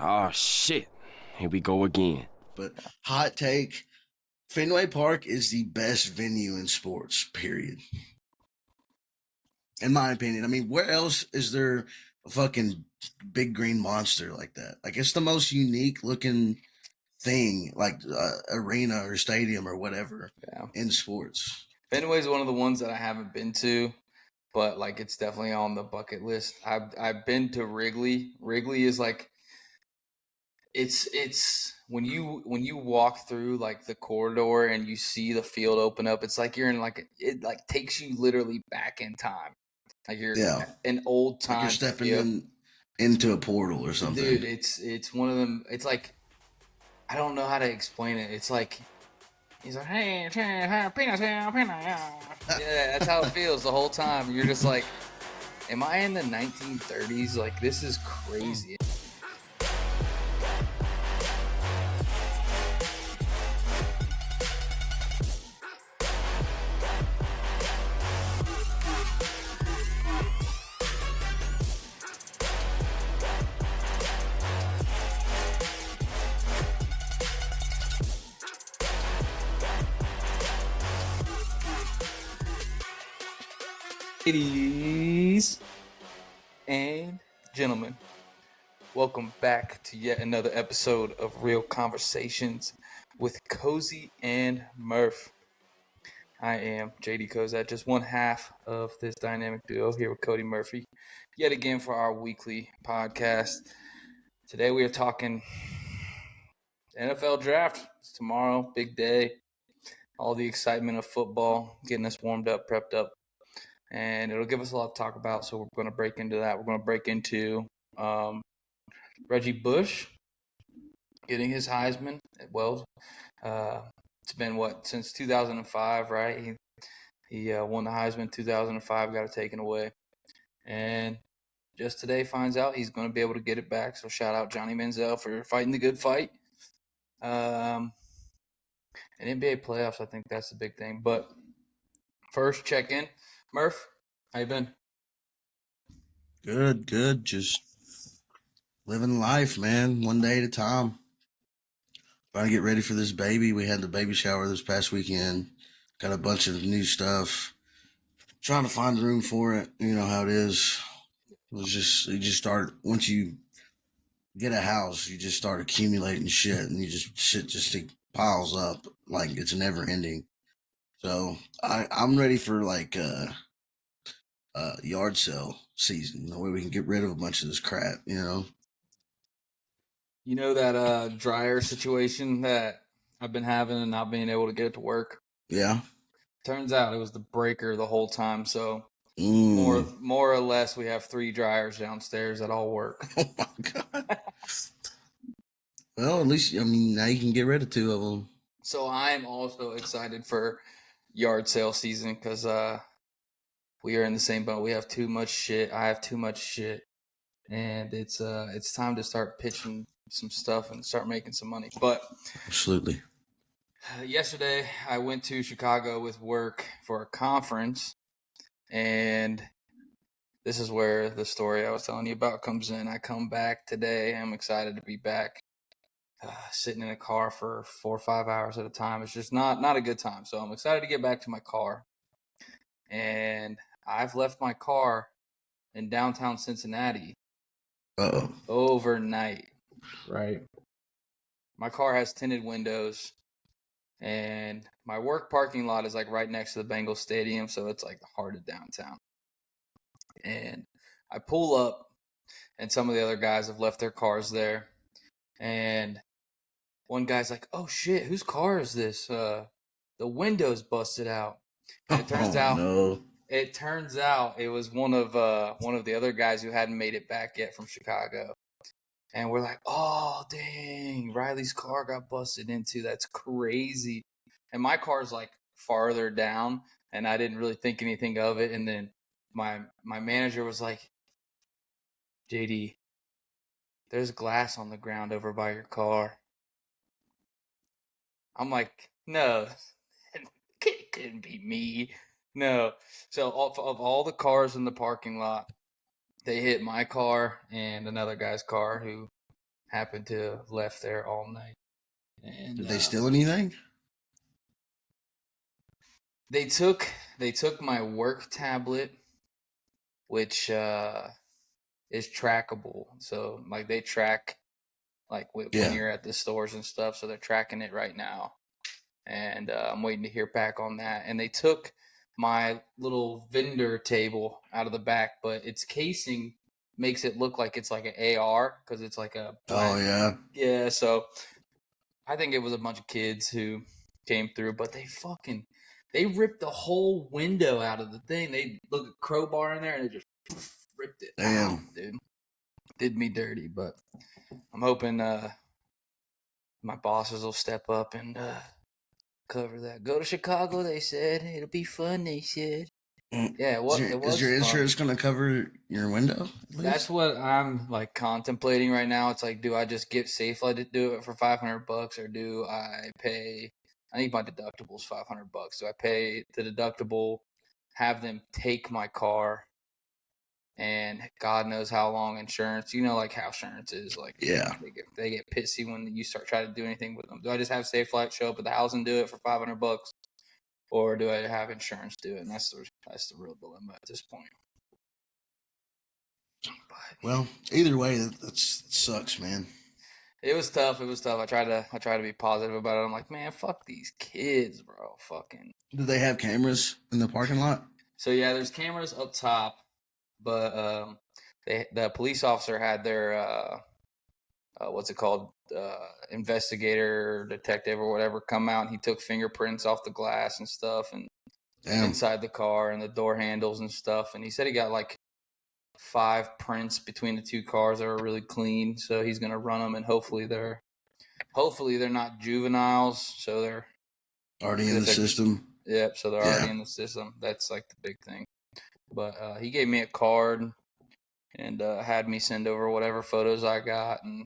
Oh shit. Here we go again. But hot take, Fenway Park is the best venue in sports, period. In my opinion. I mean, where else is there a fucking big green monster like that? Like, it's the most unique looking thing, like arena or stadium or whatever in sports. Fenway's one of the ones that I haven't been to, but like it's definitely on the bucket list. I've been to Wrigley. Wrigley is like it's when you walk through like the corridor and you see the field open up, it's like you're in like it like takes you literally back in time. Like you're an old time. Like you're stepping into a portal or something. Dude, it's one of them. It's like I don't know how to explain it. It's like he's like, hey, penis. Yeah, that's how it feels the whole time. You're just like, am I in the 1930s? Like, this is crazy. Ladies and gentlemen, welcome back to yet another episode of Real Conversations with Cozy and Murph. I am JD Cozat, just one half of this dynamic duo here with Cody Murphy, yet again for our weekly podcast. Today we are talking NFL draft. It's tomorrow, big day. All the excitement of football, getting us warmed up, prepped up. And it'll give us a lot to talk about, so we're going to break into that. We're going to break into Reggie Bush getting his Heisman. Well, it's been, since 2005, right? He won the Heisman 2005, got it taken away. And just today finds out he's going to be able to get it back. So shout out Johnny Manziel for fighting the good fight. And NBA playoffs, I think that's the big thing. But first, check in. Murph, how you been? Good. Just living life, man. One day at a time. Trying to get ready for this baby. We had the baby shower this past weekend. Got a bunch of new stuff. Trying to find room for it. You know how it is. You just start, once you get a house, you just start accumulating shit, and shit just piles up like it's never ending. So I'm ready for like yard sale season, the way we can get rid of a bunch of this crap, you know. You know that dryer situation that I've been having and not being able to get it to work? Yeah. Turns out it was the breaker the whole time, so more or less we have 3 dryers downstairs that all work. Oh my God. Well, at least, I mean, now you can get rid of 2 of them. So I'm also excited for yard sale season because we are in the same boat. We have too much shit. I have too much shit. And it's time to start pitching some stuff and start making some money. But absolutely. Yesterday, I went to Chicago with work for a conference, and this is where the story I was telling you about comes in. I come back today. I'm excited to be back. Sitting in a car for 4 or 5 hours at a time. It's just not a good time. So I'm excited to get back to my car. And I've left my car in downtown Cincinnati overnight. Right. My car has tinted windows. And my work parking lot is like right next to the Bengals stadium, so it's like the heart of downtown. And I pull up, and some of the other guys have left their cars there. And one guy's like, "Oh shit, whose car is this? The window's busted out." And it turns out it was one of the other guys who hadn't made it back yet from Chicago. And we're like, oh, dang, Riley's car got busted into. That's crazy. And my car's like farther down, and I didn't really think anything of it. And then my manager was like, JD, there's glass on the ground over by your car. I'm like, no, it couldn't be me. No. So of all the cars in the parking lot, they hit my car and another guy's car who happened to have left there all night. And Did they steal anything? They took my work tablet, which is trackable. So like they track like when you're at the stores and stuff. So they're tracking it right now, and I'm waiting to hear back on that. And they took my little vendor table out of the back, but its casing makes it look like it's like an AR because it's like a black. Oh yeah. So I think it was a bunch of kids who came through, but they ripped the whole window out of the thing. They look at crowbar in there and they just ripped it out, dude. Did me dirty, but I'm hoping my bosses will step up and cover that. Go to Chicago, they said. It'll be fun, they said. Yeah, is your insurance going to cover your window? That's what I'm like contemplating right now. It's like, do I just get Safelight to do it for $500, or do I pay? I think my deductible's $500. Do I pay the deductible, have them take my car, and God knows how long insurance? You know, like how insurance is. Like, they get pissy when you start trying to do anything with them. Do I just have Safelight show up at the house and do it for $500, or do I have insurance do it? And that's the real dilemma at this point. Well, either way, that sucks, man. It was tough. I try to be positive about it. I'm like, man, fuck these kids, bro. Fucking. Do they have cameras in the parking lot? So yeah, there's cameras up top, but the police officer had their what's it called, investigator, detective, or whatever, come out. And he took fingerprints off the glass and stuff, and inside the car and the door handles and stuff. And he said he got like 5 prints between the 2 cars that are really clean, so he's gonna run them, and hopefully they're not juveniles, so they're already in the system. Yep, so they're already in the system. That's like the big thing. But he gave me a card and had me send over whatever photos I got, and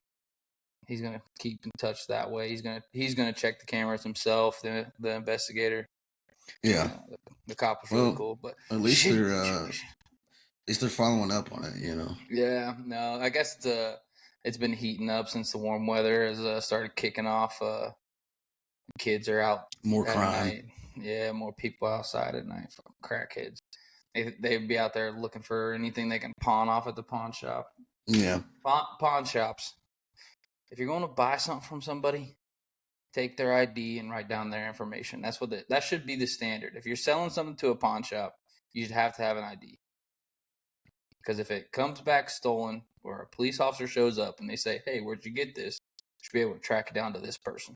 he's gonna keep in touch that way. He's gonna check the cameras himself, the investigator. Yeah, the cop was really cool, but at least they're following up on it, you know. Yeah, no, I guess it's been heating up since the warm weather has started kicking off. Kids are out more at crime. night. Yeah, more people outside at night. Fucking crackheads. They'd be out there looking for anything they can pawn off at the pawn shop. Yeah, pawn shops. If you're going to buy something from somebody, take their ID and write down their information. That should be the standard. If you're selling something to a pawn shop, you should have to have an ID. Because if it comes back stolen, or a police officer shows up and they say, "Hey, where'd you get this?" you should be able to track it down to this person.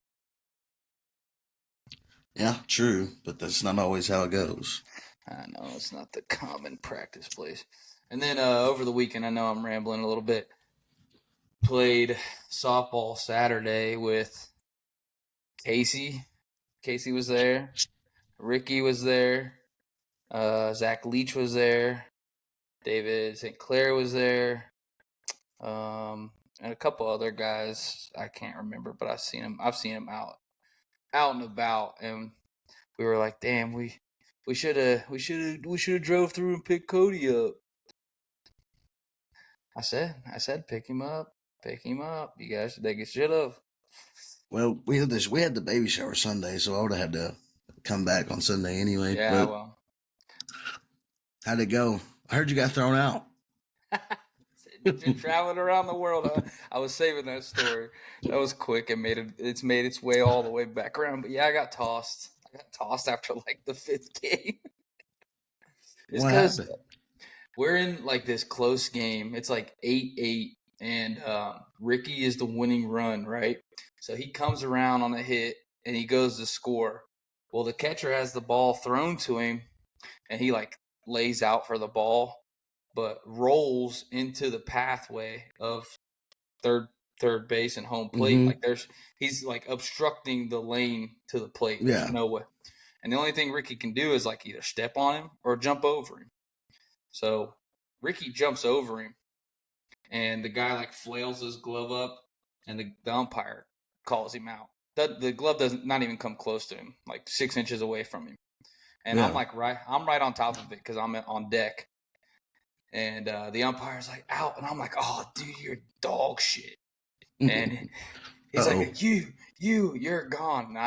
Yeah, true, but that's not always how it goes. I know, it's not the common practice place. And then over the weekend, I know I'm rambling a little bit, played softball Saturday with Casey. Casey was there. Ricky was there. Zach Leach was there. David St. Clair was there. And a couple other guys I can't remember, but I've seen him out and about, and we were like, damn, we should have drove through and picked Cody up. I said pick him up. You guys should have. Well, we had the baby shower Sunday, so I would have had to come back on Sunday anyway. Yeah, well. How'd it go? I heard you got thrown out. Been traveling around the world. I was saving that story. That was quick and it's made its way all the way back around. But yeah, I got tossed. After like the 5th game. It's because we're in like this close game. It's like 8-8, and Ricky is the winning run, right? So he comes around on a hit and he goes to score. Well, the catcher has the ball thrown to him, and he like lays out for the ball, but rolls into the pathway of third base and home plate. Mm-hmm. Like he's like obstructing the lane to the plate. Yeah. There's no way. And the only thing Ricky can do is like either step on him or jump over him. So Ricky jumps over him, and the guy like flails his glove up, and the umpire calls him out. The glove doesn't not even come close to him, like 6 inches away from him. And I'm right on top of it because I'm on deck. And the umpire's like, out. And I'm like, oh, dude, you're dog shit. And he's Uh-oh. like, you're gone. And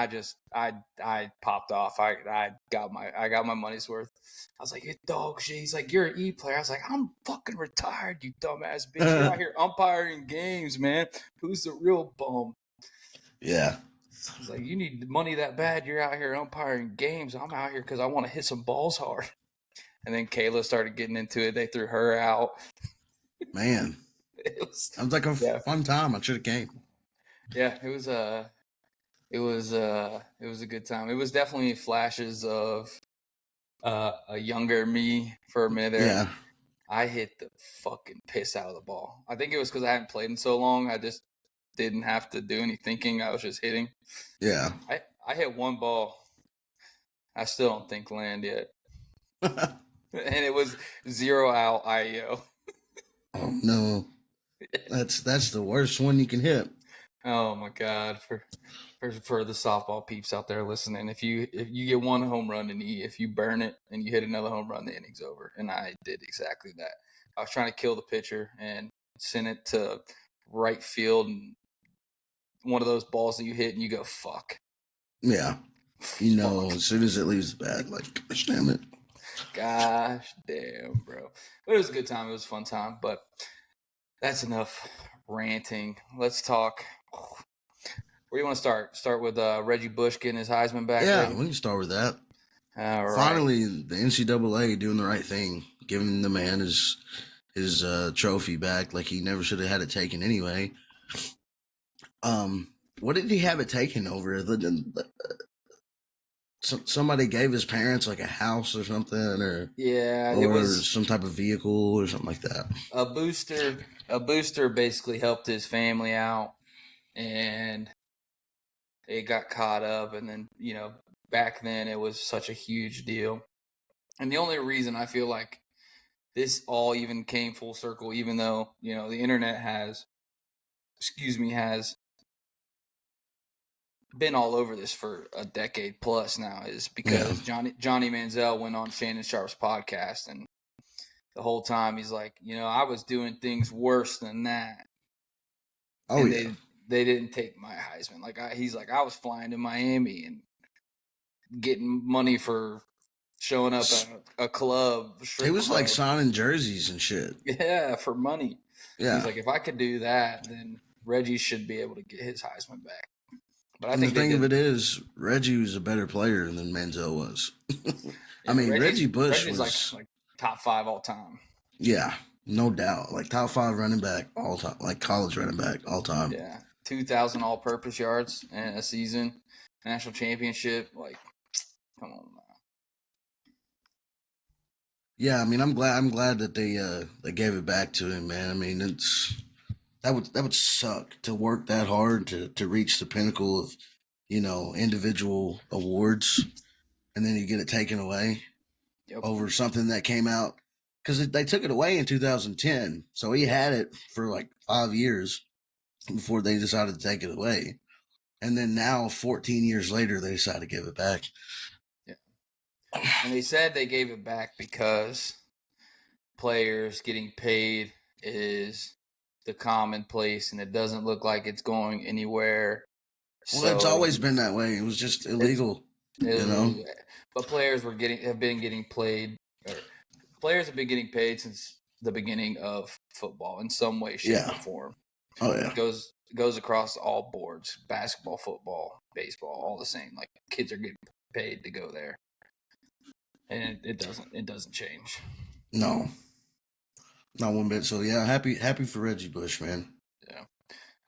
I popped off. I got my money's worth. I was like, you dog shit. He's like, you're an E player. I was like, I'm fucking retired, you dumbass bitch. You're out here umpiring games, man. Who's the real bum? Yeah. He's like, you need money that bad. You're out here umpiring games. I'm out here because I want to hit some balls hard. And then Kayla started getting into it. They threw her out. Man. Sounds like a fun time. I should have came. Yeah, it was a good time. It was definitely flashes of a younger me for a minute there. Yeah. I hit the fucking piss out of the ball. I think it was because I hadn't played in so long. I just didn't have to do any thinking. I was just hitting. Yeah. I hit one ball. I still don't think land yet. And it was 0 out IEO. Oh no. That's the worst one you can hit. Oh my god, for the softball peeps out there listening, if you get one home run and if you burn it and you hit another home run, the inning's over. And I did exactly that. I was trying to kill the pitcher and send it to right field, and one of those balls that you hit and you go fuck. Yeah. You know, as soon as it leaves the bat, like, gosh damn it. Gosh damn, bro. But it was a good time. It was a fun time. But that's enough ranting. Let's talk. Where do you want to start? Start with Reggie Bush getting his Heisman back. Yeah, baby? we can start with that. All right. Finally, the NCAA doing the right thing, giving the man his trophy back, like he never should have had it taken anyway. What did he have it taken over? Somebody gave his parents like a house or something, or it was some type of vehicle or something like that. A booster basically helped his family out, and it got caught up. And then back then it was such a huge deal. And the only reason I feel like this all even came full circle, even though the internet has been all over this for a decade plus now, is because Johnny Manziel went on Shannon Sharp's podcast, and the whole time he's like, I was doing things worse than that. Oh, and yeah. They didn't take my Heisman. He's like, I was flying to Miami and getting money for showing up at a club. He was club. like signing jerseys and shit. Yeah, for money. Yeah. He's like, if I could do that, then Reggie should be able to get his Heisman back. But I think the thing of it is, Reggie was a better player than Manziel was. I mean, Reggie Bush was like top 5 all time. Yeah, no doubt. Like top 5 running back all time, like college running back all time. Yeah, 2,000 all-purpose yards in a season, national championship. Like, come on, man. Yeah, I mean, I'm glad that they gave it back to him, man. I mean, that would suck to work that hard to reach the pinnacle of individual awards, and then you get it taken away over something that came out, because they took it away in 2010, so he had it for like 5 years before they decided to take it away, and then now 14 years later they decided to give it back. Yeah, and they said they gave it back because players getting paid is the commonplace, and it doesn't look like it's going anywhere. Well, it's always been that way. It was just illegal, But players have been getting paid since the beginning of football in some way, shape, or form. Oh yeah, it goes across all boards: basketball, football, baseball, all the same. Like, kids are getting paid to go there, and it doesn't change. No. Not one bit. So yeah, happy for Reggie Bush, man. Yeah.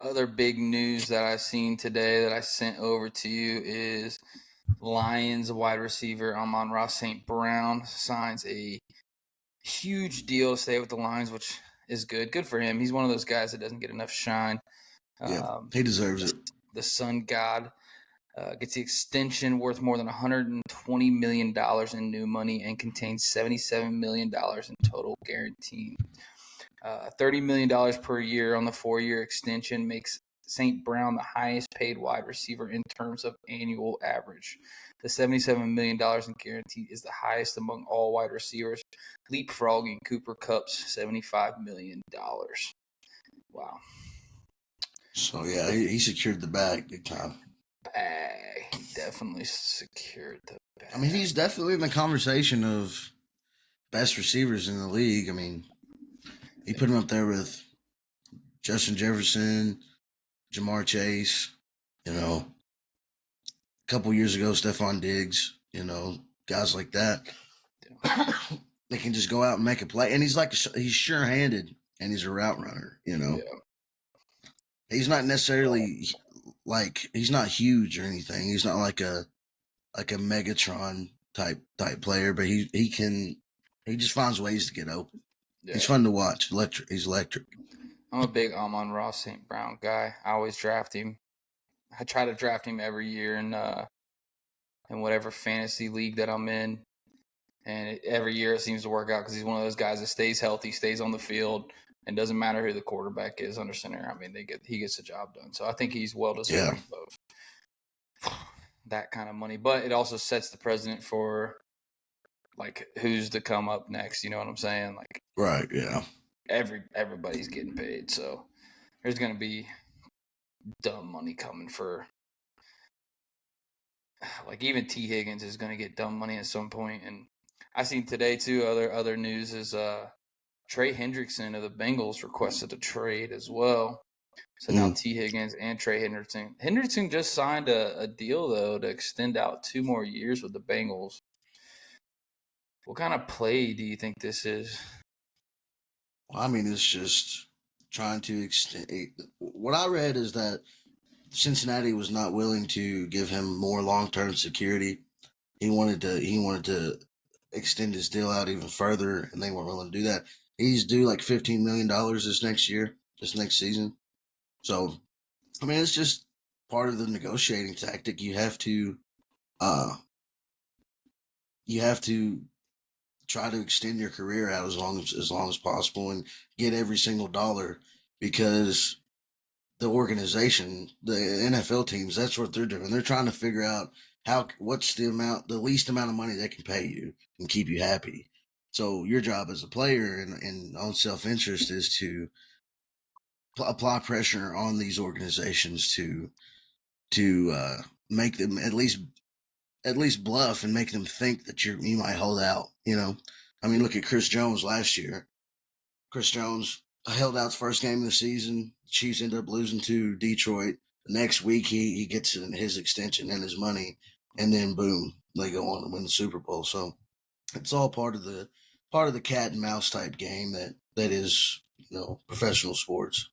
Other big news that I've seen today that I sent over to you is Lions wide receiver Amon-Ra St. Brown signs a huge deal to stay with the Lions, which is good. Good for him. He's one of those guys that doesn't get enough shine. Yeah, he deserves it. The Sun God gets the extension worth more than $120 million in new money and contains $77 million in total guarantee. $30 million per year on the 4-year extension makes St. Brown the highest paid wide receiver in terms of annual average. The $77 million in guarantee is the highest among all wide receivers, leapfrogging Cooper Kupp's $75 million. Wow. So yeah, he secured the bag big time. He definitely secured the bag. I mean, he's definitely in the conversation of best receivers in the league. I mean, he put him up there with Justin Jefferson, Jamar Chase, you know, a couple years ago, Stephon Diggs, guys like that. They can just go out and make a play. And he's sure handed and he's a route runner, Yeah. He's not necessarily he's not huge or anything. He's not like a Megatron type player, but he just finds ways to get open. Yeah. He's fun to watch. He's electric. I'm a big Amon-Ra St. Brown guy. I always draft him. I try to draft him every year in whatever fantasy league that I'm in. And every year it seems to work out because he's one of those guys that stays healthy, stays on the field, and doesn't matter who the quarterback is under center. I mean, he gets the job done. So I think he's well deserving of that kind of money. But it also sets the precedent for like who's to come up next. You know what I'm saying? Like, right, yeah. Everybody's getting paid, so there's gonna be dumb money coming for. Like even T. Higgins is gonna get dumb money at some point, and I seen today too. Other news is Trey Hendrickson of the Bengals requested a trade as well. So now T. Higgins and Trey Hendrickson. Hendrickson just signed a deal though to extend out 2 more years with the Bengals. What kind of play do you think this is? Well, I mean, it's just trying to extend. What I read is that Cincinnati was not willing to give him more long-term security. He wanted to extend his deal out even further, and they weren't willing to do that. He's due like $15 million this next season. So, I mean, it's just part of the negotiating tactic. You have to try to extend your career out as long as possible and get every single dollar, because the organization, the NFL teams, that's what they're doing. They're trying to figure out what's the least amount of money they can pay you and keep you happy. So your job as a player and on self-interest is to apply pressure on these organizations to make them at least bluff and make them think that you might hold out. I mean, look at Chris Jones last year. Chris Jones held out's first game of the season. The Chiefs ended up losing to Detroit. The next week, he gets his extension and his money, and then boom, they go on to win the Super Bowl. So it's all part of the cat and mouse type game that is professional sports.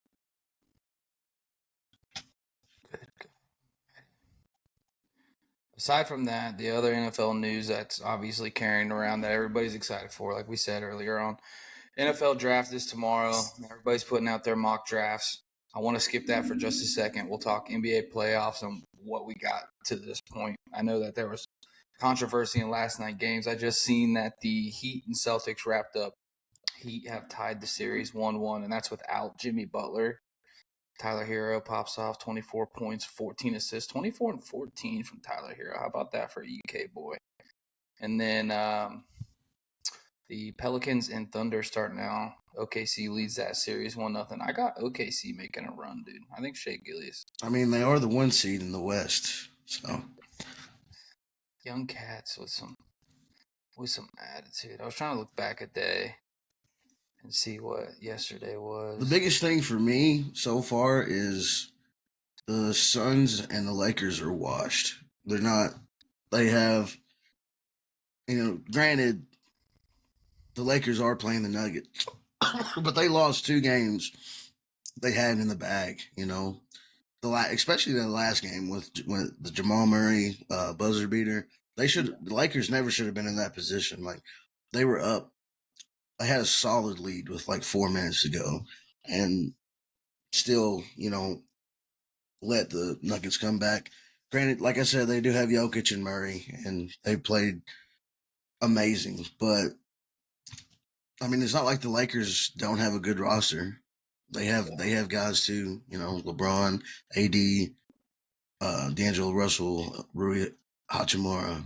Aside from that, the other NFL news that's obviously carrying around that everybody's excited for, like we said earlier on, NFL draft is tomorrow. Everybody's putting out their mock drafts. I want to skip that for just a second. We'll talk NBA playoffs and what we got to this point. I know that there was controversy in last night's games. I just seen that the Heat and Celtics wrapped up. Heat have tied the series 1-1, and that's without Jimmy Butler. Tyler Hero pops off 24 points, 14 assists, 24 and 14 from Tyler Hero. How about that for a UK boy? And then the Pelicans and Thunder start now. OKC leads that series 1-0. I got OKC making a run, dude. I think Shea Gillies. I mean, they are the 1 seed in the West, so young cats with some attitude. I was trying to look back a day and see what yesterday was. The biggest thing for me so far is the Suns and the Lakers are washed. They're not. They have, granted, the Lakers are playing the Nuggets, but they lost 2 games they had in the bag. Especially the last game with the Jamal Murray buzzer beater. The Lakers never should have been in that position. Like, they were up. They had a solid lead with like 4 minutes to go, and still, let the Nuggets come back. Granted, like I said, they do have Jokic and Murray, and they played amazing. But I mean, it's not like the Lakers don't have a good roster. They have guys too. LeBron, AD, D'Angelo Russell, Rui Hachimura.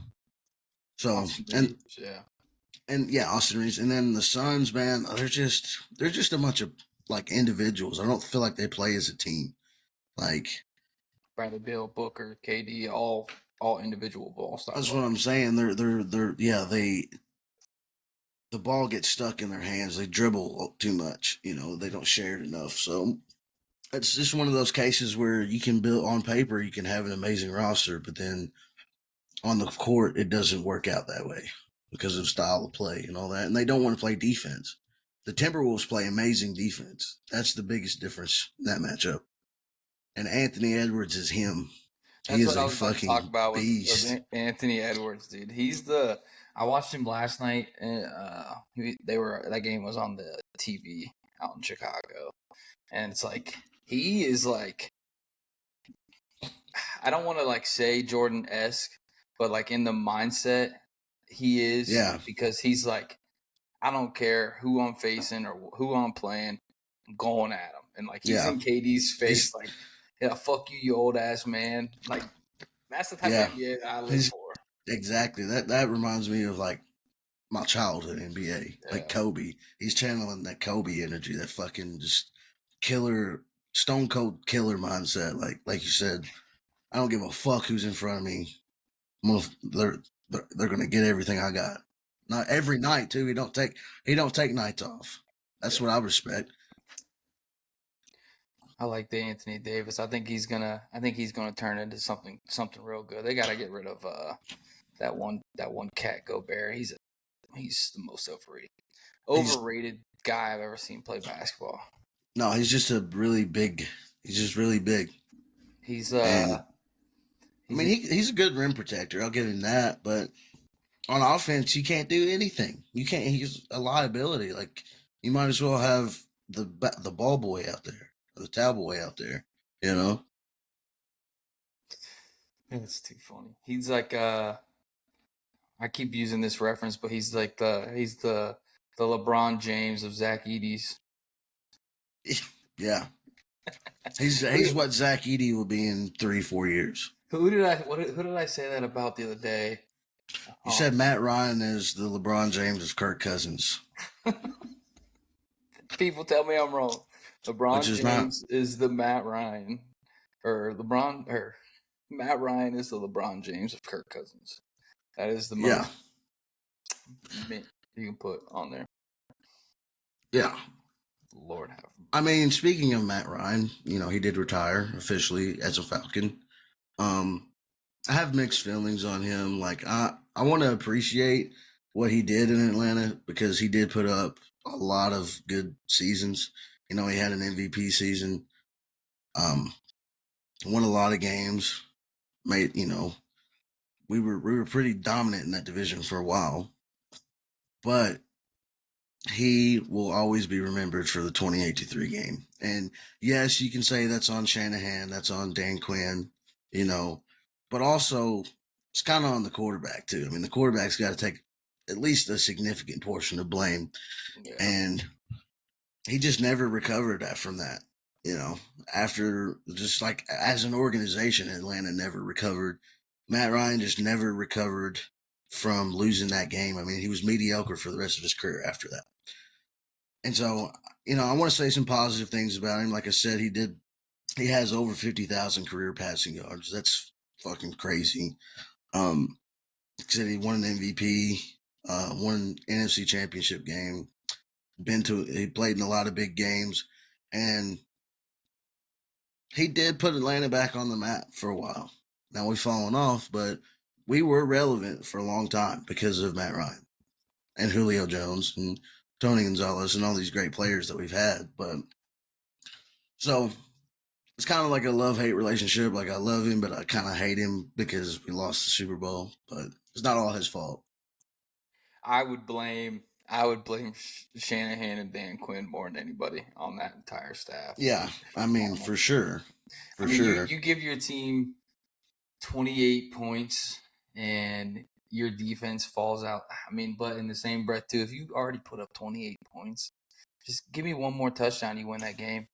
So Austin Reeves, and then the Suns, man, they're just a bunch of like individuals. I don't feel like they play as a team. Like, Bradley Beal, Booker, KD, all individual ball-star that's players. what I'm saying. The ball gets stuck in their hands. They dribble too much. They don't share it enough. So it's just one of those cases where you can build on paper, you can have an amazing roster, but then on the court, it doesn't work out that way because of style of play and all that. And they don't want to play defense. The Timberwolves play amazing defense. That's the biggest difference in that matchup. And Anthony Edwards is him. He That's is what I a was about to talk fucking about was beast. Anthony Edwards, dude. I watched him last night, and that game was on the TV out in Chicago, and it's like he is like, I don't want to like say Jordan-esque, but like in the mindset he is, Yeah. because he's like, I don't care who I'm facing or who I'm playing, I'm going at him, and like he's Yeah. in KD's face, like, yeah, fuck you, you old ass man, like. That's the type Yeah. of NBA that I live He's for. exactly that reminds me of like my childhood NBA. Like Yeah. Kobe. He's channeling that Kobe energy, that fucking just killer, stone cold killer mindset. Like you said, I don't give a fuck who's in front of me. They're gonna get everything I got. Not every night too. He don't take nights off. That's what I respect. I like the Anthony Davis. I think he's gonna turn into something real good. They gotta get rid of that one cat Gobert. He's the most overrated guy I've ever seen play basketball. No, he's just a really big. He's just really big. He's I mean, he's a good rim protector. I'll give him that. But on offense, you can't do anything. You can't. He's a liability. Like, you might as well have the ball boy out there, or the towel boy out there. It's too funny. He's like I keep using this reference, but he's like the LeBron James of Zach Edey's. Yeah, he's what Zach Edey will be in 3-4 years. Who did I say that about the other day? You said Matt Ryan is the LeBron James of Kirk Cousins. People tell me I'm wrong. LeBron James is the Matt Ryan, or Matt Ryan is the LeBron James of Kirk Cousins. That is the most mint you can put on there. Yeah. Lord have him. I mean, speaking of Matt Ryan, he did retire officially as a Falcon. I have mixed feelings on him. Like, I want to appreciate what he did in Atlanta because he did put up a lot of good seasons. He had an MVP season. Won a lot of games. Made we were pretty dominant in that division for a while. But he will always be remembered for the 28-3 game. And yes, you can say that's on Shanahan, that's on Dan Quinn, but also it's kind of on the quarterback too. I mean, the quarterback's got to take at least a significant portion of blame. Yeah. And he just never recovered from that. After, just like as an organization, Atlanta never recovered. Matt Ryan just never recovered from losing that game. I mean, he was mediocre for the rest of his career after that. And so, I want to say some positive things about him. Like I said, he has over 50,000 career passing yards. That's fucking crazy. Like I said, he won an MVP, won an NFC championship game, he played in a lot of big games, and he did put Atlanta back on the map for a while. Now we've fallen off, but we were relevant for a long time because of Matt Ryan and Julio Jones and Tony Gonzalez and all these great players that we've had. But so it's kind of like a love-hate relationship. Like, I love him, but I kind of hate him because we lost the Super Bowl. But it's not all his fault. I would blame Shanahan and Dan Quinn more than anybody on that entire staff. Yeah, I mean, for sure. You give your team 28 points and your defense falls out. I mean, but in the same breath too, if you already put up 28 points, just give me one more touchdown, you win that game.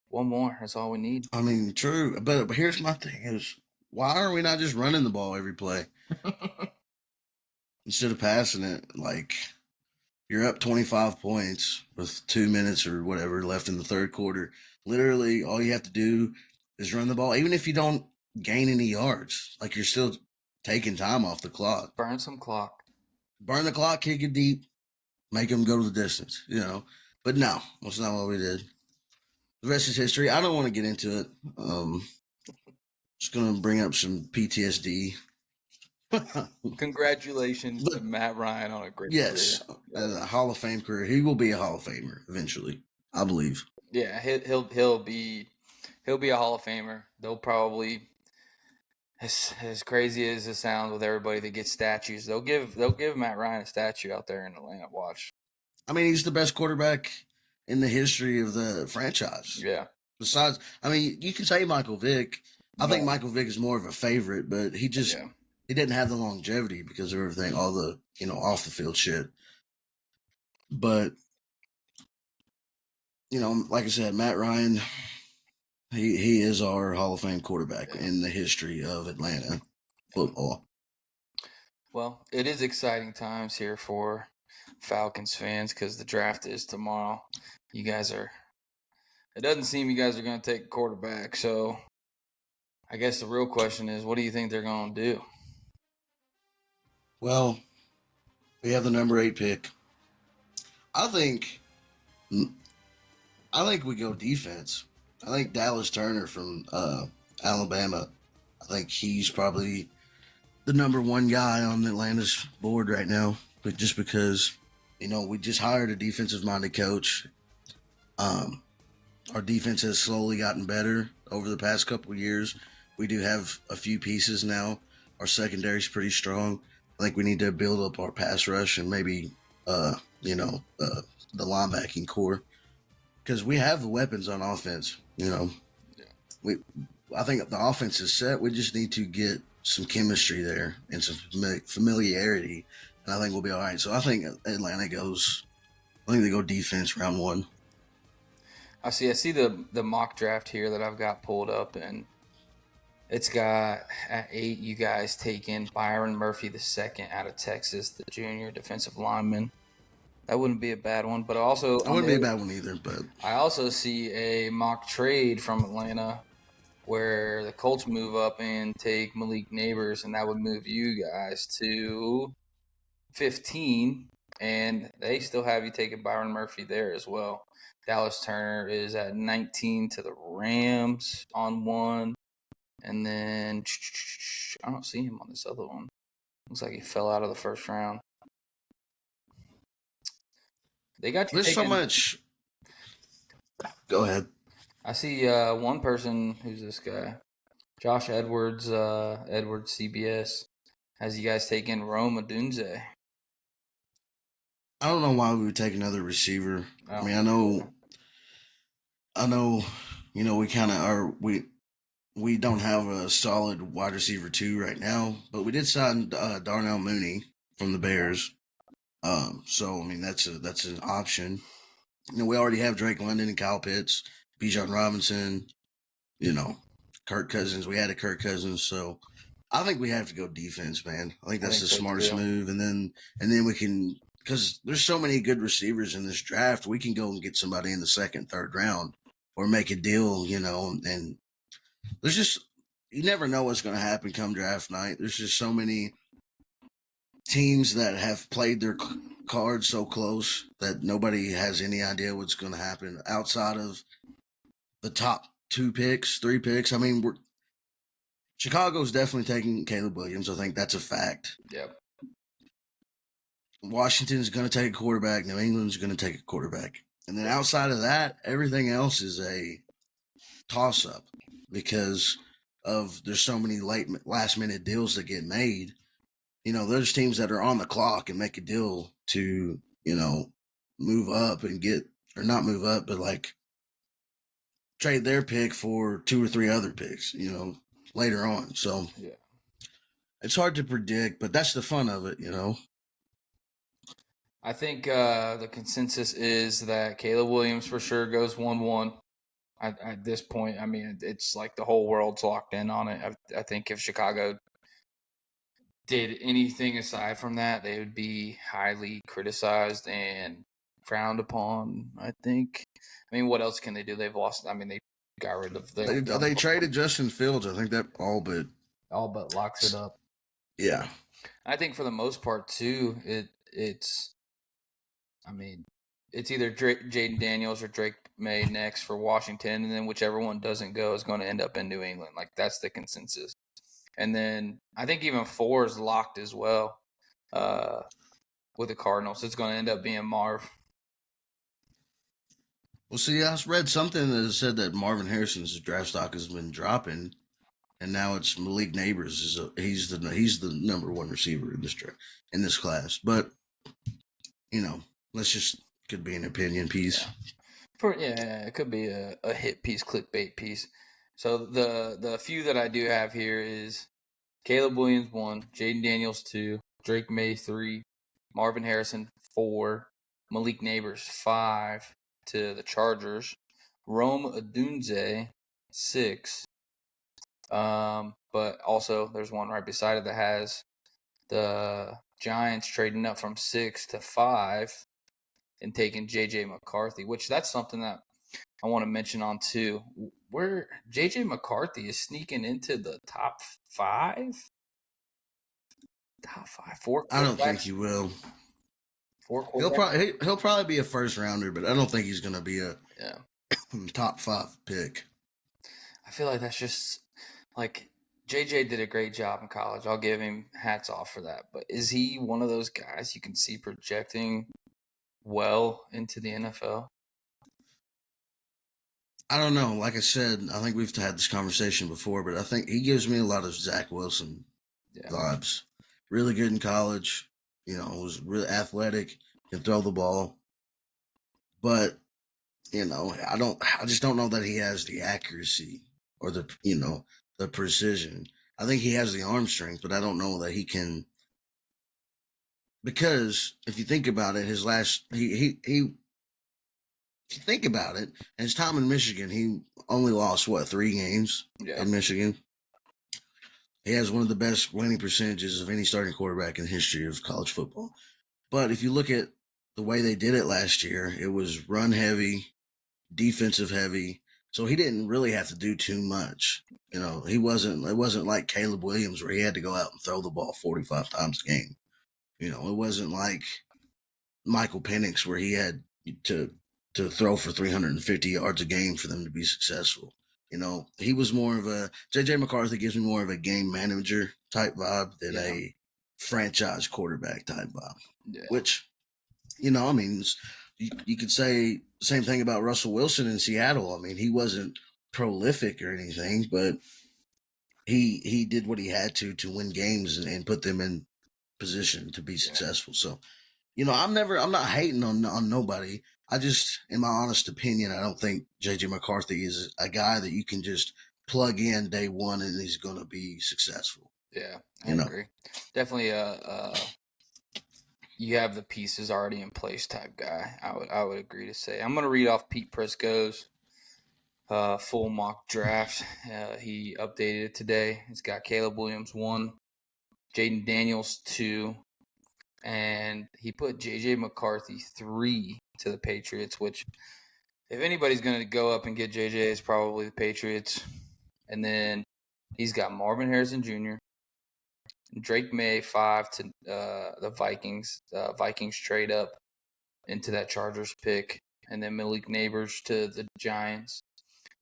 One more, that's all we need. I mean, true, but here's my thing: is why are we not just running the ball every play instead of passing it? Like, you're up 25 points with 2 minutes or whatever left in the third quarter. Literally, all you have to do is run the ball. Even if you don't gain any yards, like you're still taking time off the clock. Burn some clock. Burn the clock, kick it deep, make them go to the distance, But no, that's not what we did. The rest is history. I don't want to get into it. Just going to bring up some PTSD. Congratulations to Matt Ryan on a great career. Yes, a Hall of Fame career. He will be a Hall of Famer eventually, I believe. Yeah, he'll be a Hall of Famer. They'll probably, as crazy as it sounds with everybody that gets statues, they'll give Matt Ryan a statue out there in Atlanta. Watch. I mean, he's the best quarterback in the history of the franchise. Yeah. Besides, I mean, you can say Michael Vick. I think Michael Vick is more of a favorite, but he didn't have the longevity because of everything, all the off the field shit. But like I said, Matt Ryan, he is our Hall of Fame quarterback in the history of Atlanta football. Well, it is exciting times here for Falcons fans because the draft is tomorrow. It doesn't seem you guys are going to take a quarterback. So I guess the real question is, what do you think they're going to do? Well, we have the number 8 pick. I think we go defense. I think Dallas Turner from Alabama. I think he's probably the number 1 guy on Atlanta's board right now. But just because, we just hired a defensive-minded coach. Our defense has slowly gotten better over the past couple of years. We do have a few pieces now. Our secondary is pretty strong. I think we need to build up our pass rush and maybe, the linebacking core. Because we have the weapons on offense, I think the offense is set. We just need to get some chemistry there and some familiarity, and I think we'll be all right. So I think Atlanta they go defense round 1. I see the mock draft here that I've got pulled up, and it's got at 8 you guys taking Byron Murphy II out of Texas, the junior defensive lineman. That wouldn't be a bad one, but also that wouldn't be a bad one either. But I also see a mock trade from Atlanta where the Colts move up and take Malik Neighbors, and that would move you guys to 15, and they still have you taking Byron Murphy there as well. Dallas Turner is at 19 to the Rams on 1, and then I don't see him on this other one. Looks like he fell out of the first round. They got you. There's so much. Go ahead. I see one person. Who's this guy? Josh Edwards. Edwards CBS has you guys taking Rome Odunze. I don't know why we would take another receiver. I mean, I know. We kind of are. We don't have a solid wide receiver 2 right now, but we did sign Darnell Mooney from the Bears. So I mean that's an option. We already have Drake London and Kyle Pitts, Bijan Robinson, Kirk Cousins. We had a Kirk Cousins, so I think we have to go defense, man. I think that's the smartest move, and then we can, because there's so many good receivers in this draft, we can go and get somebody in the 2nd, 3rd round, or make a deal, and there's just, you never know what's going to happen come draft night. There's just so many teams that have played their cards so close that nobody has any idea what's going to happen outside of the top 2 picks, 3 picks. I mean, Chicago's definitely taking Caleb Williams. I think that's a fact. Yep. Washington's going to take a quarterback. New England's going to take a quarterback. And then outside of that, everything else is a toss-up because there's so many last-minute deals that get made. There's teams that are on the clock and make a deal to, move up and or not move up, but like trade their pick for 2 or 3 other picks, later on. So it's hard to predict, but that's the fun of it, I think the consensus is that Caleb Williams for sure goes 1-1. At this point, I mean, it's like the whole world's locked in on it. I think if Chicago did anything aside from that, they would be highly criticized, and frowned upon, I think. I mean, what else can they do? They've lost. I mean, they got rid of their. They traded Justin Fields. I think that all but locks it up. Yeah. I think for the most part too, it's. I mean, it's either Jaden Daniels or Drake May next for Washington, and then whichever one doesn't go is going to end up in New England. Like that's the consensus. And then I think even 4 is locked as well with the Cardinals. It's going to end up being Marv. Well, see, I read something that said that Marvin Harrison's draft stock has been dropping, and now it's Malik Neighbors. He's the number 1 receiver in this class. But let's just could be an opinion piece. It could be a hit piece, clickbait piece. So the few that I do have here is Caleb Williams 1, Jaden Daniels 2, Drake May 3, Marvin Harrison 4, Malik Neighbors 5 to the Chargers, Rome Odunze 6. But also there's one right beside it that has the Giants trading up from 6 to 5 and taking J.J. McCarthy, which that's something that I want to mention on too. Where J.J. McCarthy is sneaking into the top 5? Top 5, 4 quarterbacks? I don't think he will. 4 quarterbacks? He'll probably be a first rounder, but I don't think he's going to be a Yeah. top 5 pick. I feel like that's just like JJ did a great job in college. I'll give him hats off for that. But is he one of those guys you can see projecting well into the NFL? I don't know. Like I said, I think we've had this conversation before, but I think he gives me a lot of Zach Wilson vibes. Really good in college. Was really athletic, can throw the ball. But, I just don't know that he has the accuracy or the precision. I think he has the arm strength, but I don't know that he can. Because if you think about it, if you think about it, his time in Michigan, he only lost 3 games in Michigan. He has one of the best winning percentages of any starting quarterback in the history of college football. But if you look at the way they did it last year, it was run heavy, defensive heavy. So he didn't really have to do too much. It wasn't like Caleb Williams where he had to go out and throw the ball 45 times a game. It wasn't like Michael Penix where he had to throw for 350 yards a game for them to be successful. He was more of a J.J. McCarthy gives me more of a game manager type vibe than a franchise quarterback type vibe. Yeah. Which, I mean, you could say the same thing about Russell Wilson in Seattle. I mean, he wasn't prolific or anything, but he did what he had to win games and put them in position to be successful. So, I'm not hating on nobody. I just, in my honest opinion, I don't think J.J. McCarthy is a guy that you can just plug in day one and he's going to be successful. Yeah, I agree. Definitely you have the pieces already in place type guy. I would agree to say. I'm going to read off Pete Prisco's full mock draft. He updated it today. It's got Caleb Williams 1, Jaden Daniels 2, and he put J.J. McCarthy 3 to the Patriots, which if anybody's going to go up and get J.J., it's probably the Patriots. And then he's got Marvin Harrison Jr., Drake May 5 to the Vikings. Vikings trade up into that Chargers pick. And then Malik Neighbors to the Giants.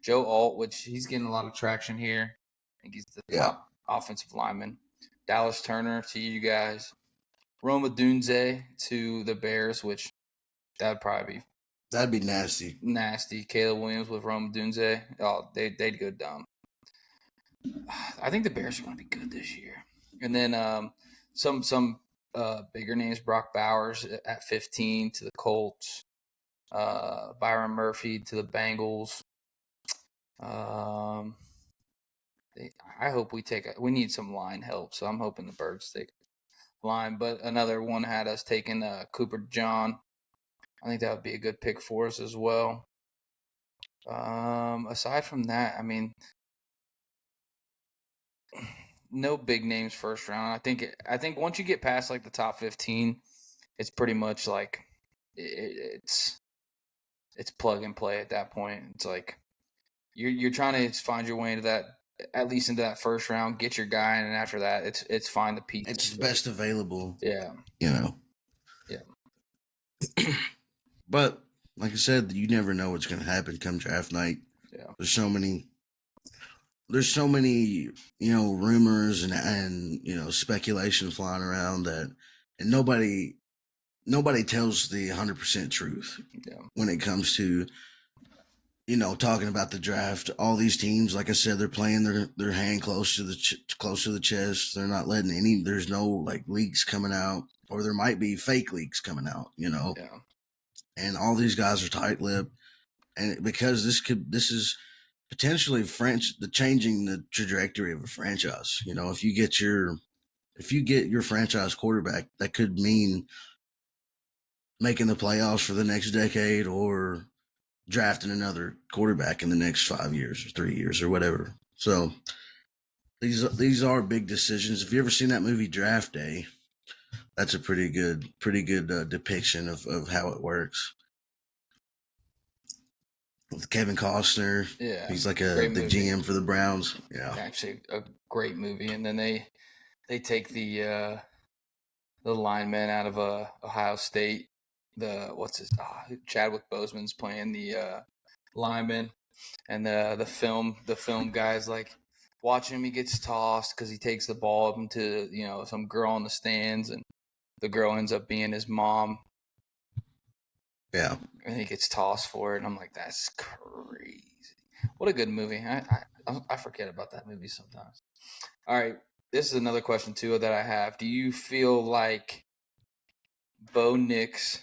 Joe Alt, which he's getting a lot of traction here. I think he's the top offensive lineman. Dallas Turner to you guys. Rome Odunze to the Bears, which that'd be nasty. Nasty. Caleb Williams with Rome Odunze. Oh, they'd go dumb. I think the Bears are going to be good this year. And then some bigger names, Brock Bowers at 15 to the Colts. Byron Murphy to the Bengals. I hope we need some line help, so I'm hoping the Birds take line. But another one had us taking Cooper John. I think that would be a good pick for us as well. Aside from that, I mean, no big names first round. I think once you get past like the top 15, it's pretty much like it's plug and play at that point. It's like you're trying to find your way into that, at least into that first round, get your guy, and after that, it's find the pieces. It's the best available. Yeah. Yeah. But like I said, you never know what's going to happen come draft night. Yeah. There's so many, rumors and speculation flying around that, and nobody tells the 100% truth when it comes to, talking about the draft. All these teams, like I said, they're playing their hand close to the chest. They're not letting there's no like leaks coming out, or there might be fake leaks coming out, Yeah. and all these guys are tight-lipped, and because this is potentially changing the trajectory of a franchise. If you get your franchise quarterback, that could mean making the playoffs for the next decade, or drafting another quarterback in the next 5 years or 3 years or whatever. So these are big decisions. If you ever seen that movie Draft Day, that's a pretty good depiction of how it works. With Kevin Costner, he's like the GM for the Browns. Yeah, actually a great movie. And then they take the lineman out of Ohio State. Chadwick Boseman's playing the lineman, and the film guy's like watching him. He gets tossed because he takes the ball up into some girl in the stands, and the girl ends up being his mom. Yeah, and he gets tossed for it, and I'm like, that's crazy. What a good movie. I forget about that movie sometimes. All right, this is another question too that I have. Do you feel like Bo Nix,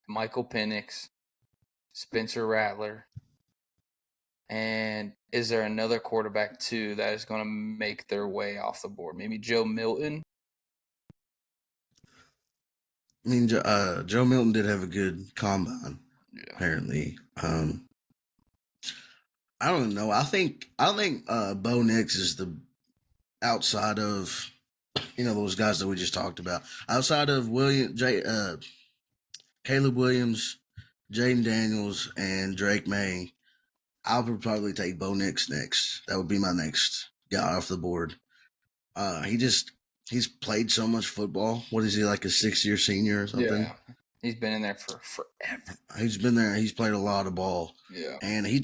Michael Penix, Spencer Rattler, and is there another quarterback too that is going to make their way off the board? Maybe Joe Milton? I mean, Joe Milton did have a good combine, apparently. I don't know. I think Bo Nix is the outside of those guys that we just talked about. Outside of Caleb Williams, Jaden Daniels, and Drake May, I would probably take Bo Nix next. That would be my next guy off the board. He's played so much football. What is he, like a 6-year senior or something? Yeah. He's been in there for forever. He's been there. He's played a lot of ball. Yeah. And he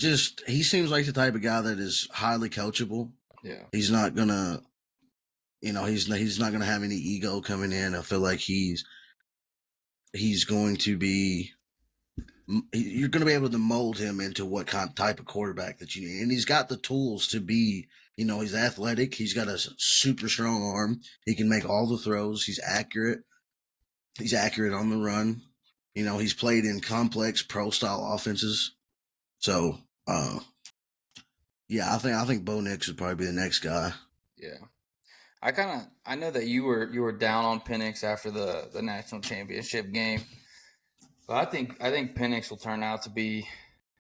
seems like the type of guy that is highly coachable. Yeah. He's not gonna, he's not gonna have any ego coming in. I feel like he's going to be, you're going to be able to mold him into what type of quarterback that you need. And he's got the tools to be, he's athletic. He's got a super strong arm. He can make all the throws. He's accurate. He's accurate on the run. He's played in complex pro style offenses. So, yeah, I think Bo Nix would probably be the next guy. Yeah. I know that you were down on Penix after the national championship game. But I think Penix will turn out to be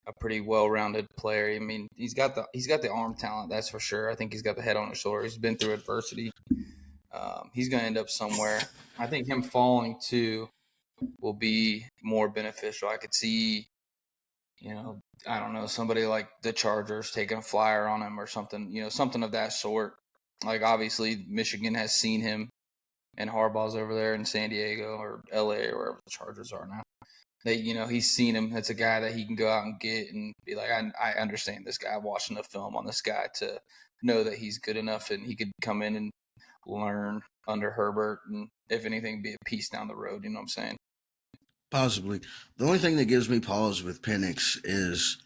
a pretty well-rounded player. I mean, he's got the arm talent, that's for sure. I think he's got the head on his shoulder. He's been through adversity. He's going to end up somewhere. I think him falling too will be more beneficial. I could see, I don't know, somebody like the Chargers taking a flyer on him or something, something of that sort. Like, obviously, Michigan has seen him, and Harbaugh's over there in San Diego or LA or wherever the Chargers are now. He's seen him. That's a guy that he can go out and get and be like, I understand this guy, watching the film on this guy to know that he's good enough and he could come in and learn under Herbert and, if anything, be a piece down the road. You know what I'm saying? Possibly. The only thing that gives me pause with Penix is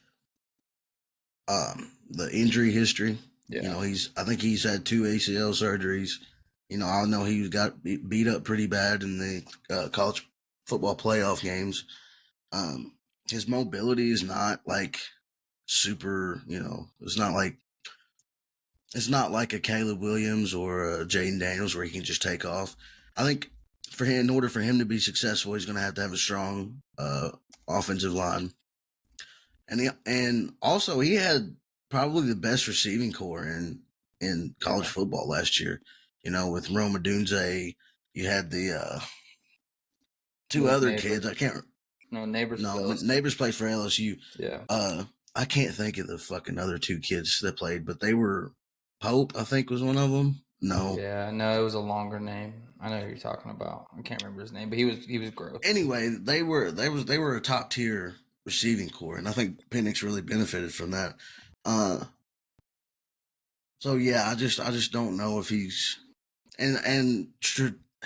the injury history. Yeah. I think he's had 2 ACL surgeries. I know he got beat up pretty bad in the college football playoff games. His mobility is not like super, it's not like a Caleb Williams or a Jaden Daniels where he can just take off. I think in order for him to be successful, he's going to have a strong offensive line. And also he had probably the best receiving core in college football last year. With Rome Odunze, you had the 2 other kids. I can't. No, Neighbors. No, Bills. Neighbors plays for LSU. Yeah. I can't think of the fucking other two kids that played, but they were Pope, I think, was one of them. No. Yeah, no, it was a longer name. I know who you're talking about. I can't remember his name, but he was gross. Anyway, they were a top tier receiving core, and I think Penix really benefited from that. So yeah, I just don't know if he's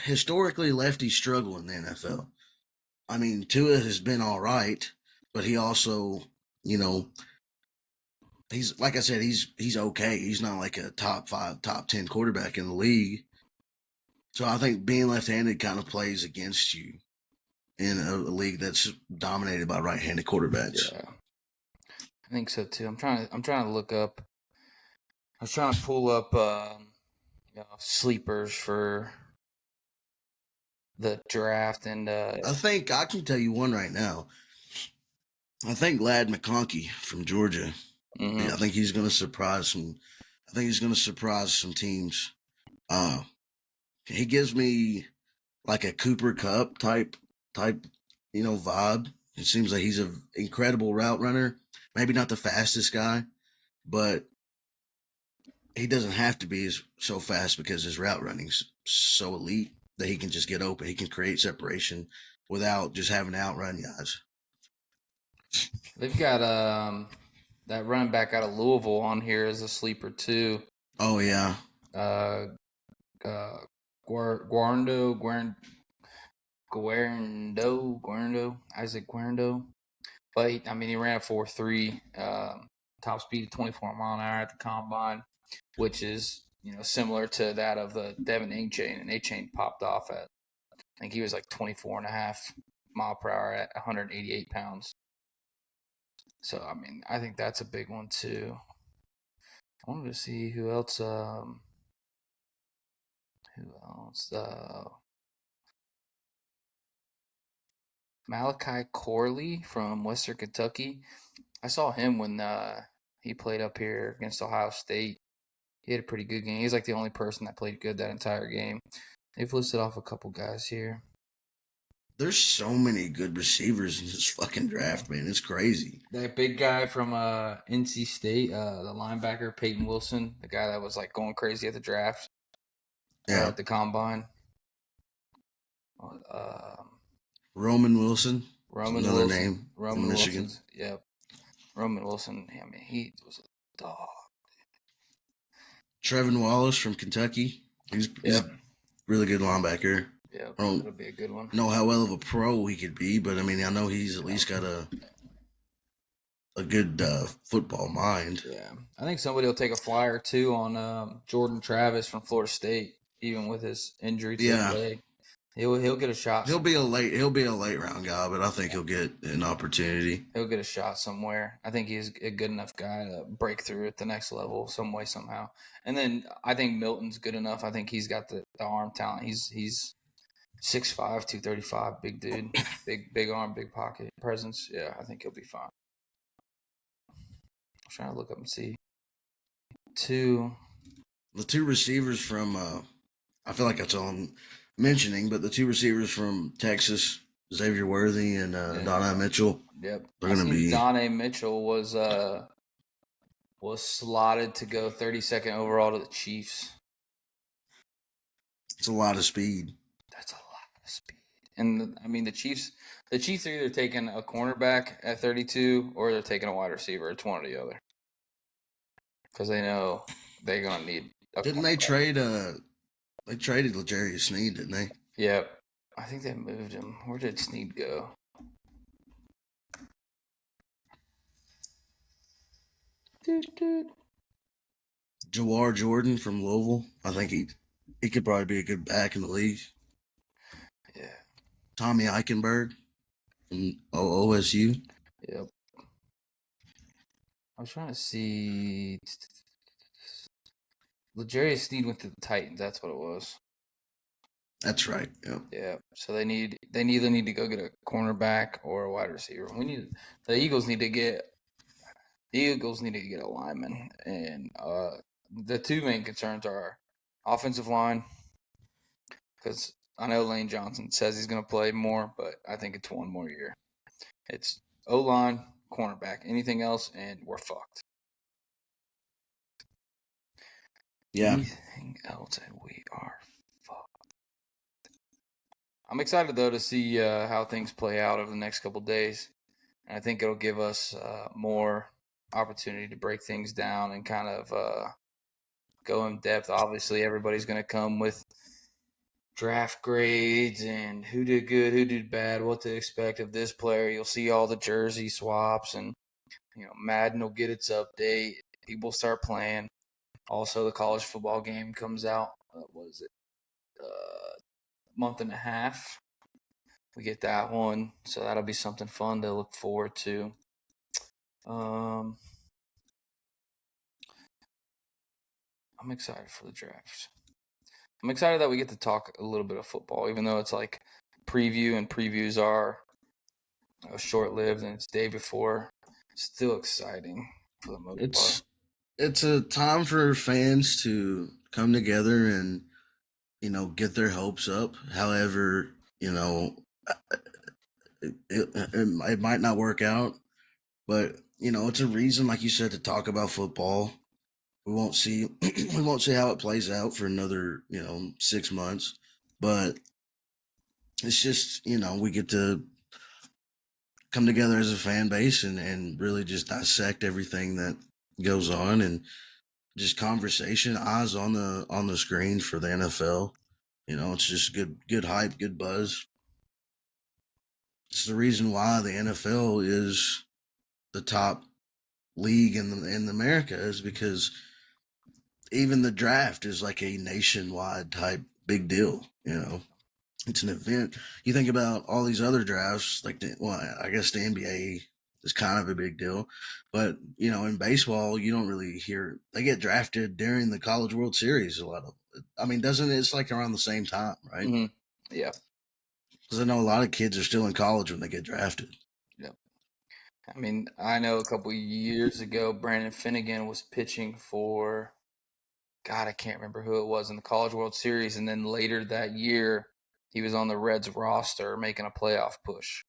historically lefties struggle in the NFL. I mean, Tua has been all right, but he also, you know, he's like I said, he's okay. He's not like a top 5, top 10 quarterback in the league. So I think being left-handed kind of plays against you in a league that's dominated by right-handed quarterbacks. Yeah, I think so too. I'm trying to look up. I was trying to pull up sleepers for the draft, and I think I can tell you one right now. I think Lad McConkey from Georgia. mhm. I think he's going to surprise some. I think he's going to surprise some teams. He gives me like a Cooper Cup type, vibe. It seems like he's an incredible route runner. Maybe not the fastest guy, but he doesn't have to be so fast because his route running's so elite that he can just get open. He can create separation without just having to outrun guys. They've got that running back out of Louisville on here as a sleeper too. Oh yeah, Guarando, Isaac Guarando. But he ran a 4.3, top speed of 24 mile an hour at the combine, which is similar to that of the Devin A-Chain, and A-Chain popped off at, I think he was like 24.5 mile per hour at 188 pounds. So I think that's a big one too. I wanted to see who else. Malachi Corley from Western Kentucky. I saw him when he played up here against Ohio State. He had a pretty good game. He's like the only person that played good that entire game. They've listed off a couple guys here. There's so many good receivers in this fucking draft, man. It's crazy. That big guy from NC State, the linebacker Peyton Wilson, the guy that was like going crazy at the draft, at the combine. Roman Wilson. Roman another Wilson. name Roman from Michigan. Wilson's, yep. Roman Wilson. He was a dog. Trevin Wallace from Kentucky. He's a really good linebacker. Yeah, that'll be a good one. Know how well of a pro he could be, but I know he's at least got a good football mind. Yeah, I think somebody will take a flyer too on Jordan Travis from Florida State, even with his injury to his leg. He'll get a shot. He'll be a late round guy, but I think he'll get an opportunity. He'll get a shot somewhere. I think he's a good enough guy to break through at the next level some way, somehow. And then I think Milton's good enough. I think he's got the arm talent. He's 6'5", 235, big dude, big arm, big pocket presence. Yeah, I think he'll be fine. I'm trying to look up and see. The two receivers from I feel like that's all I'm mentioning, but the two receivers from Texas, Xavier Worthy and Donnie Mitchell. Yep, they're gonna be. Donnie Mitchell was slotted to go 32nd overall to the Chiefs. It's a lot of speed. That's a lot of speed. And the Chiefs are either taking a cornerback at 32 or they're taking a wide receiver. It's one or the other. Because they know they're gonna need. Didn't they trade? They traded L'Jarius Sneed, didn't they? Yep. I think they moved him. Where did Sneed go? Jawar Jordan from Louisville. I think he could probably be a good back in the league. Yeah. Tommy Eichenberg from OSU. Yep. I was trying to see. L'Jarius Sneed went to the Titans. That's what it was. That's right. Yep. Yeah. So they either need to go get a cornerback or a wide receiver. The Eagles need to get a lineman, and the two main concerns are offensive line, because I know Lane Johnson says he's going to play more, but I think it's one more year. It's O-line, cornerback, anything else, and we're fucked. Yeah. Anything else, and we are fucked. I'm excited, though, to see how things play out over the next couple days. And I think it'll give us more opportunity to break things down and kind of go in depth. Obviously, everybody's going to come with draft grades and who did good, who did bad, what to expect of this player. You'll see all the jersey swaps, and Madden will get its update. People start playing. Also, the college football game comes out. What is it? Month and a half. We get that one, so that'll be something fun to look forward to. I'm excited for the draft. I'm excited that we get to talk a little bit of football, even though it's like preview, and previews are short-lived and it's day before. Still exciting for the most part. It's a time for fans to come together and get their hopes up. However, it might not work out, but it's a reason, like you said, to talk about football. We won't see we won't see how it plays out for another 6 months, but it's just we get to come together as a fan base and really just dissect everything that goes on, and just conversation, eyes on the screen for the NFL. It's just good hype, good buzz. It's the reason why the NFL is the top league in America, is because even the draft is like a nationwide type big deal. It's an event. You think about all these other drafts, like I guess the NBA is kind of a big deal, but in baseball, you don't really hear they get drafted during the College World Series. A lot of, I mean, doesn't it? It's like around the same time, right? Mm-hmm. Yeah. Because I know a lot of kids are still in college when they get drafted. Yep. I mean, I know a couple years ago, Brandon Finnegan was pitching for, God, I can't remember who it was in the College World Series, and then later that year, he was on the Reds roster making a playoff push.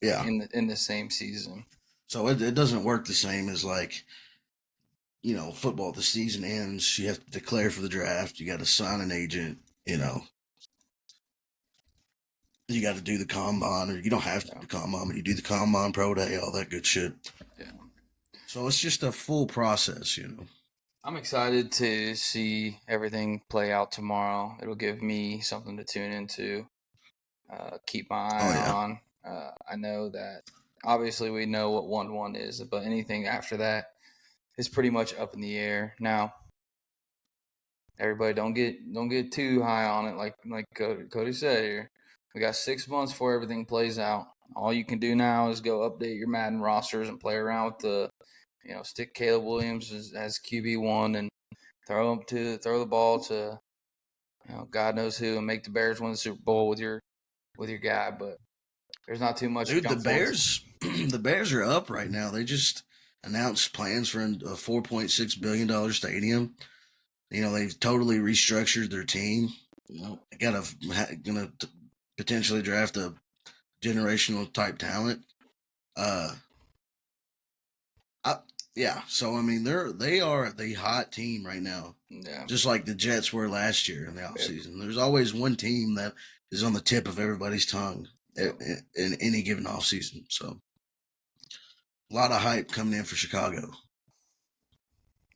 Yeah. In the same season. So it doesn't work the same as like football. The season ends, you have to declare for the draft. You got to sign an agent. You got to do the combine, or you don't have to do the combine, but you do the combine, pro day, all that good shit. Yeah. So it's just a full process, I'm excited to see everything play out tomorrow. It'll give me something to tune into, keep my eye on. I know that obviously we know what 1-1 is, but anything after that is pretty much up in the air. Now, everybody don't get too high on it, like Cody said here. We got 6 months before everything plays out. All you can do now is go update your Madden rosters and play around with the, stick Caleb Williams as QB1 and throw the ball to, God knows who, and make the Bears win the Super Bowl with your guy. But there's not too much. Dude, the Bears are up right now. They just announced plans for a $4.6 billion stadium. They've totally restructured their team. They gonna potentially draft a generational type talent. Yeah. So I mean, they are the hot team right now. Yeah. Just like the Jets were last year in the offseason. There's always one team that is on the tip of everybody's tongue in any given offseason. So a lot of hype coming in for Chicago.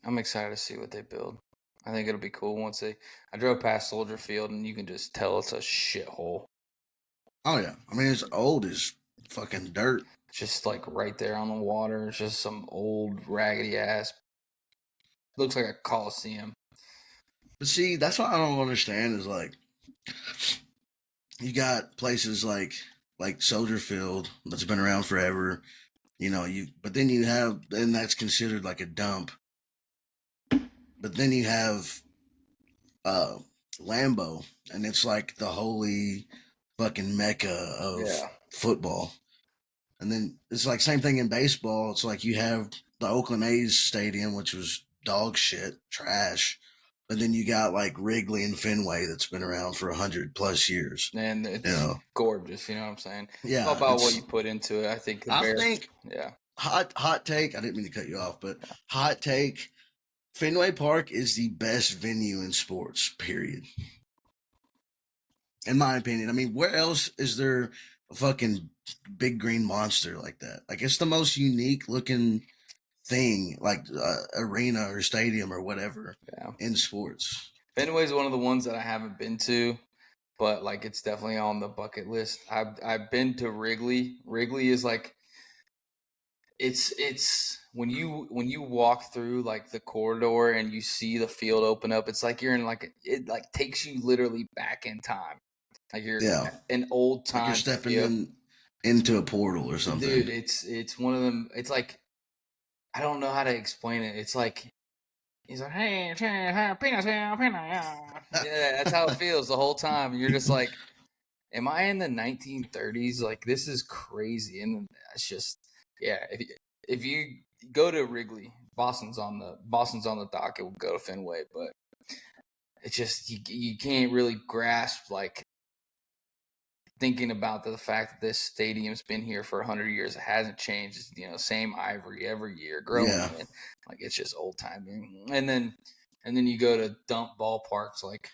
I'm excited to see what they build. I think it'll be cool once I drove past Soldier Field, and you can just tell it's a shithole. Oh yeah, I mean it's old as fucking dirt. Just like right there on the water. It's just some old raggedy ass. Looks like a coliseum. But see, that's what I don't understand is like you got places like Soldier Field that's been around forever. But then you have, and that's considered like a dump. But then you have Lambeau, and it's like the holy fucking mecca of football. And then it's like same thing in baseball. It's like you have the Oakland A's stadium, which was dog shit, trash. And then you got like Wrigley and Fenway that's been around for 100+ years. And it's gorgeous. You know what I'm saying? Yeah, It's all about what you put into it. I think the Bears. think Yeah. Hot take. I didn't mean to cut you off, but hot take. Fenway Park is the best venue in sports. Period. In my opinion. I mean, where else is there a fucking big green monster like that? Like, it's the most unique looking thing, like arena or stadium or whatever in sports. Fenway is one of the ones that I haven't been to, but like it's definitely on the bucket list. I've been to Wrigley. Wrigley is like it's when you walk through like the corridor and you see the field open up, it's like you're in like it like takes you literally back in time. Like you're an old time. Like you're stepping into a portal or something. Dude, it's one of them. It's like I don't know how to explain it. It's like he's like, hey, peanuts, yeah, that's how it feels the whole time. You're just like, am I in the 1930s? Like this is crazy, and it's just If you go to Wrigley, Boston's on the docket. We'll go to Fenway, but it's just you can't really grasp like thinking about the fact that this stadium's been here for 100 years. It hasn't changed. It's, same ivory every year growing in. Like it's just old timey. And then you go to dump ballparks like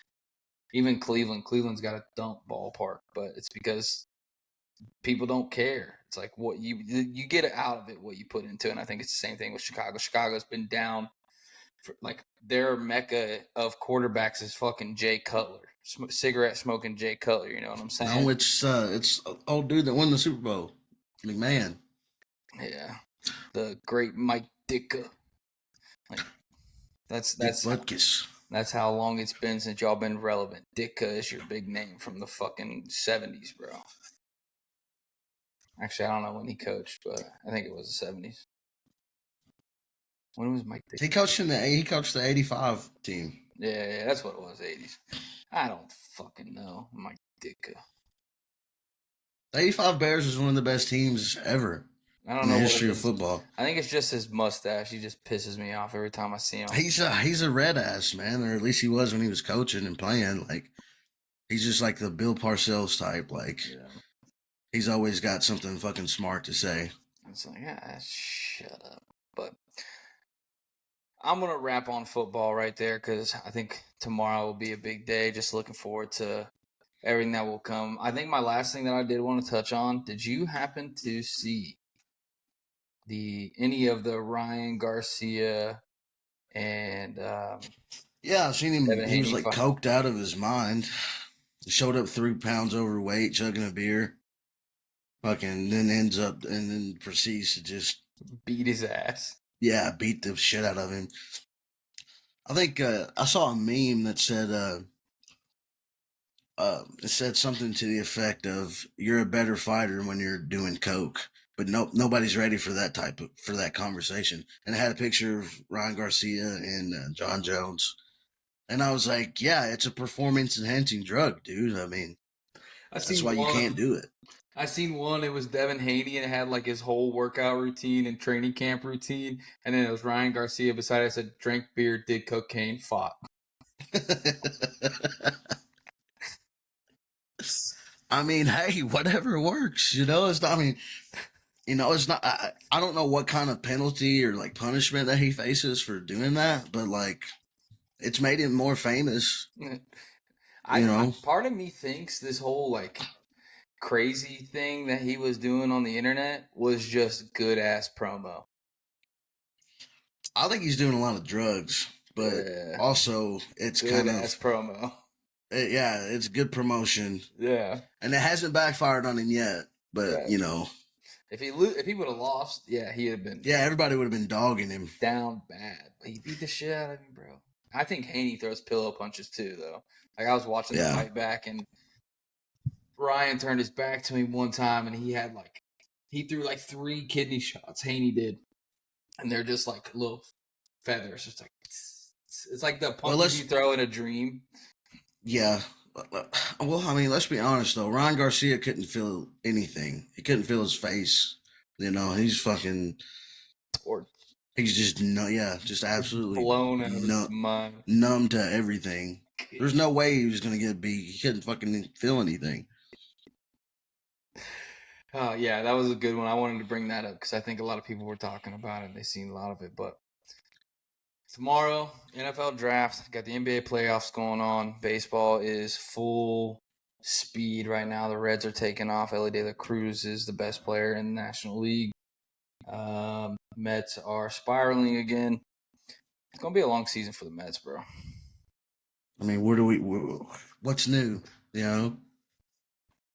even Cleveland. Cleveland's got a dump ballpark, but it's because people don't care. It's like what you get out of it, what you put into it. And I think it's the same thing with Chicago. Chicago's been down for, like their mecca of quarterbacks is fucking Jay Cutler. Cigarette smoking Jay Cutler, you know what I'm saying? No, it's old dude that won the Super Bowl, McMahon. Yeah, the great Mike Ditka. Like that's how long it's been since y'all been relevant. Ditka is your big name from the fucking 70s, bro. Actually, I don't know when he coached, but I think it was the 70s. When was Mike Ditka? He coached the 85 team. Yeah, that's what it was, 80s. I don't fucking know. Mike Ditka. The 85 Bears is one of the best teams ever in the history of football. I think it's just his mustache. He just pisses me off every time I see him. He's a red ass, man, or at least he was when he was coaching and playing. Like, he's just like the Bill Parcells type. Like, he's always got something fucking smart to say. It's like, shut up. But I'm going to wrap on football right there because I think tomorrow will be a big day. Just looking forward to everything that will come. I think my last thing that I did want to touch on, did you happen to see any of the Ryan Garcia and yeah, I've seen him. Devin He was Haney like coked out of his mind. He showed up 3 pounds overweight, chugging a beer. Fucking then proceeds to just beat his ass. Yeah, beat the shit out of him. I think I saw a meme that said it said something to the effect of "You're a better fighter when you're doing coke," but nobody's ready for that conversation. And it had a picture of Ryan Garcia and John Jones, and I was like, "Yeah, it's a performance enhancing drug, dude. I mean, that's why you can't do it." I seen one, it was Devin Haney, and it had like his whole workout routine and training camp routine. And then it was Ryan Garcia beside it. Said, drank beer, did cocaine, fought. I mean, hey, whatever works, it's not, it's not, I don't know what kind of penalty or like punishment that he faces for doing that, but like, it's made him more famous. Part of me thinks this whole like crazy thing that he was doing on the internet was just good ass promo. I think he's doing a lot of drugs, but also it's good kind of ass promo. It's good promotion. Yeah, and it hasn't backfired on him yet. But if he would have lost, he'd have been. Yeah, everybody would have been dogging him down bad. But he beat the shit out of him, bro. I think Haney throws pillow punches too, though. Like I was watching the fight back and Ryan turned his back to him one time, and he threw like 3 kidney shots. Haney did, and they're just like little feathers. Just like it's like the punches you throw in a dream. Yeah. Well, I mean, let's be honest though. Ryan Garcia couldn't feel anything. He couldn't feel his face. He's fucking. He's just just absolutely blown out of his mind. numb to everything. There's no way he was gonna get beat. He couldn't fucking feel anything. Oh yeah, that was a good one. I wanted to bring that up because I think a lot of people were talking about it. They seen a lot of it. But tomorrow, NFL draft. Got the NBA playoffs going on. Baseball is full speed right now. The Reds are taking off. Ellie De La Cruz is the best player in the National League. Mets are spiraling again. It's gonna be a long season for the Mets, bro. I mean, what's new? You know,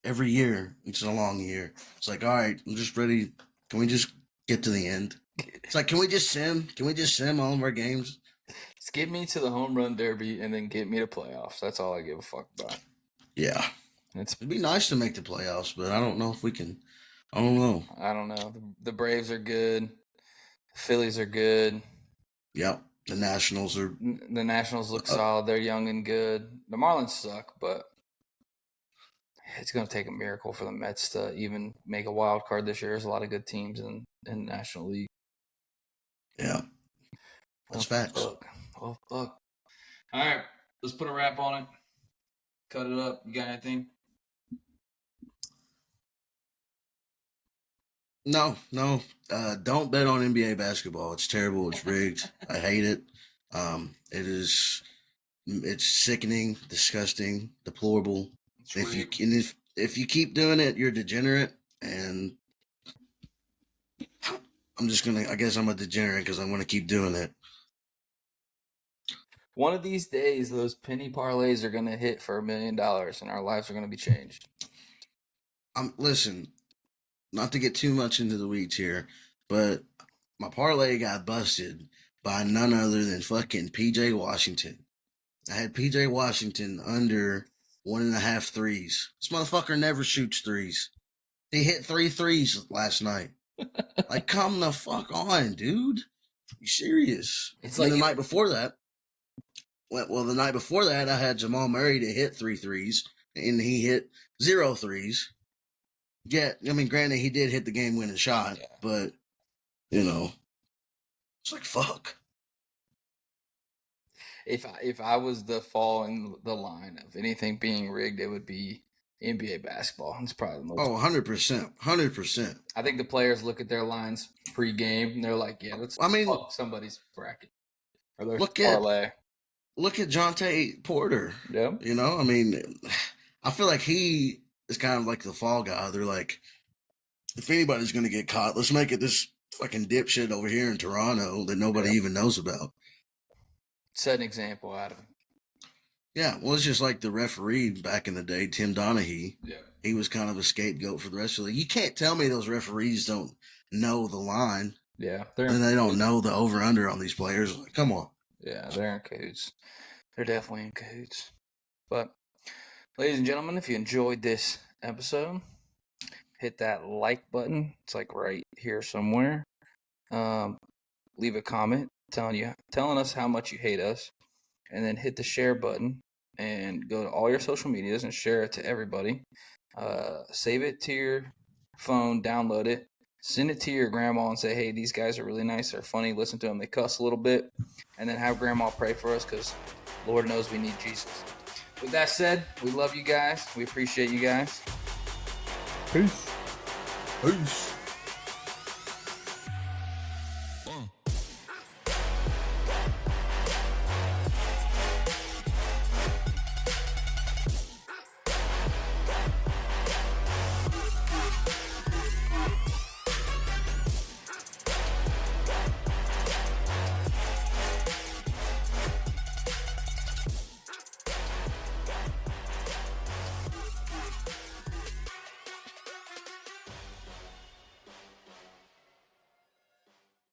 every year it's a long year. It's like, all right, I'm just ready. Can we just get to the end? It's like, can we just sim? Can we just sim all of our games? Just get me to the home run derby and then get me to playoffs. That's all I give a fuck about. Yeah, it'd be nice to make the playoffs, but I don't know if we can. I don't know. I don't know. The Braves are good. The Phillies are good. Yep. The Nationals look solid. They're young and good. The Marlins suck, but it's going to take a miracle for the Mets to even make a wild card this year. There's a lot of good teams in the National League. Yeah. That's facts. Fuck. Oh, fuck. All right. Let's put a wrap on it. Cut it up. You got anything? No. Don't bet on NBA basketball. It's terrible. It's rigged. I hate it. It's sickening, disgusting, deplorable. If you keep doing it, you're degenerate, and I guess I'm a degenerate because I'm gonna keep doing it. One of these days, those penny parlays are gonna hit for $1 million, and our lives are gonna be changed. Listen, not to get too much into the weeds here, but my parlay got busted by none other than fucking PJ Washington. I had PJ Washington under 1.5 threes. This motherfucker never shoots threes. He hit 3 threes last night. Like, come the fuck on, dude. You serious? It's and like the night before that. Well, the night before that, I had Jamal Murray to hit 3 threes, and he hit 0 threes. Yeah, I mean, granted, he did hit the game-winning shot, but, it's like, fuck. If I was the fall in the line of anything being rigged, it would be NBA basketball. It's probably the most. Oh, 100%. 100%. I think the players look at their lines pre-game, and they're like, yeah, let's fuck somebody's bracket. Or their parlay. Look at Jonte Porter. Yeah. I mean, I feel like he is kind of like the fall guy. They're like, if anybody's going to get caught, let's make it this fucking dipshit over here in Toronto that nobody even knows about. Set an example out of him. Yeah, well, it's just like the referee back in the day, Tim Donaghy. Yeah. He was kind of a scapegoat for the rest of the league. You can't tell me those referees don't know the line. Yeah. And they don't know the over-under on these players. Like, come on. Yeah, they're in cahoots. They're definitely in cahoots. But, ladies and gentlemen, if you enjoyed this episode, hit that like button. It's like right here somewhere. Leave a comment telling us how much you hate us, and then hit the share button and go to all your social medias and share it to everybody. Save it to your phone, download it, send it to your grandma and say, hey, these guys are really nice, they're funny, listen to them, they cuss a little bit, and then have grandma pray for us because Lord knows we need Jesus. With that said, we love you guys. We appreciate you guys. Peace.